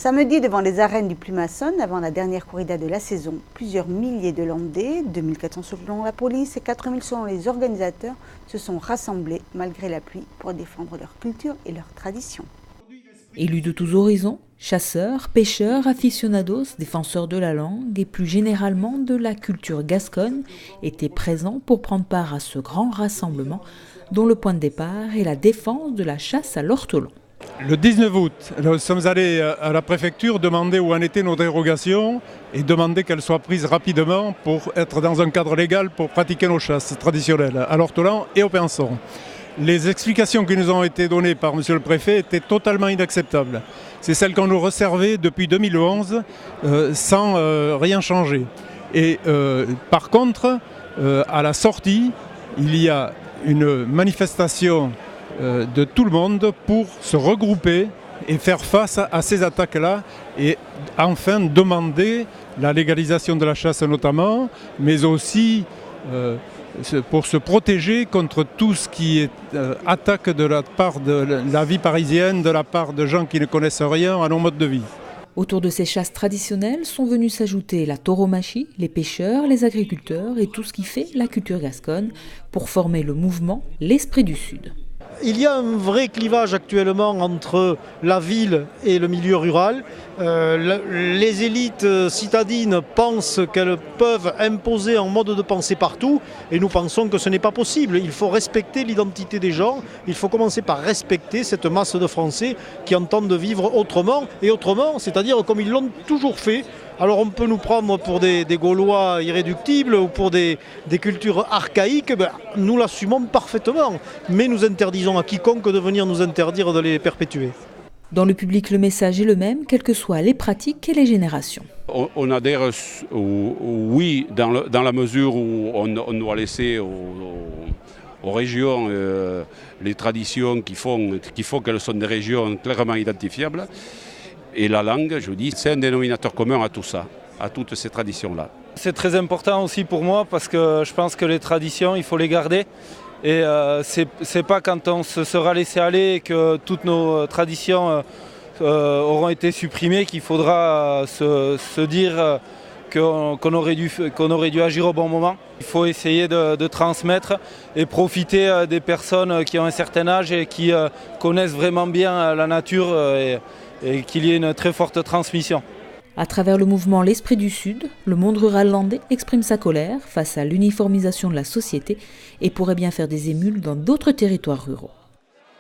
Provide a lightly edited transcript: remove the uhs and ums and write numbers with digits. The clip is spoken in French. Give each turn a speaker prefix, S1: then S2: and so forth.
S1: Samedi, devant les arènes du Plumasson, avant la dernière corrida de la saison, plusieurs milliers de Landais, 2400 selon la police et 4000 selon les organisateurs, se sont rassemblés malgré la pluie pour défendre leur culture et leur tradition.
S2: Élus de tous horizons, chasseurs, pêcheurs, aficionados, défenseurs de la langue et plus généralement de la culture gasconne étaient présents pour prendre part à ce grand rassemblement dont le point de départ est la défense de la chasse à l'ortolan.
S3: Le 19 août, nous sommes allés à la préfecture demander où en étaient nos dérogations et demander qu'elles soient prises rapidement pour être dans un cadre légal pour pratiquer nos chasses traditionnelles à l'ortolan et au pinson. Les explications qui nous ont été données par monsieur le préfet étaient totalement inacceptables. C'est celles qu'on nous resservait depuis 2011 sans rien changer. Et par contre, à la sortie, il y a une manifestation de tout le monde pour se regrouper et faire face à ces attaques-là et enfin demander la légalisation de la chasse notamment, mais aussi pour se protéger contre tout ce qui est attaque de la part de la vie parisienne, de la part de gens qui ne connaissent rien à nos modes de vie.
S2: Autour de ces chasses traditionnelles sont venus s'ajouter la tauromachie, les pêcheurs, les agriculteurs et tout ce qui fait la culture gasconne pour former le mouvement L'Esprit du Sud.
S4: Il y a un vrai clivage actuellement entre la ville et le milieu rural. Les élites citadines pensent qu'elles peuvent imposer un mode de pensée partout et nous pensons que ce n'est pas possible. Il faut respecter l'identité des gens, il faut commencer par respecter cette masse de Français qui entendent vivre autrement et autrement, c'est-à-dire comme ils l'ont toujours fait. Alors on peut nous prendre pour des Gaulois irréductibles ou pour des cultures archaïques, nous l'assumons parfaitement, mais nous interdisons à quiconque de venir nous interdire de les perpétuer.
S2: Dans le public, le message est le même, quelles que soient les pratiques et les générations.
S5: On adhère, oui, dans la mesure où on doit laisser aux régions les traditions qui font qu'elles sont des régions clairement identifiables. Et la langue, je vous dis, c'est un dénominateur commun à tout ça, à toutes ces traditions-là.
S6: C'est très important aussi pour moi parce que je pense que les traditions, il faut les garder. Et c'est pas quand on se sera laissé aller et que toutes nos traditions auront été supprimées qu'il faudra se dire qu'on aurait dû agir au bon moment. Il faut essayer de transmettre et profiter des personnes qui ont un certain âge et qui connaissent vraiment bien la nature et qu'il y ait une très forte transmission.
S2: À travers le mouvement L'Esprit du Sud, le monde rural landais exprime sa colère face à l'uniformisation de la société et pourrait bien faire des émules dans d'autres territoires ruraux.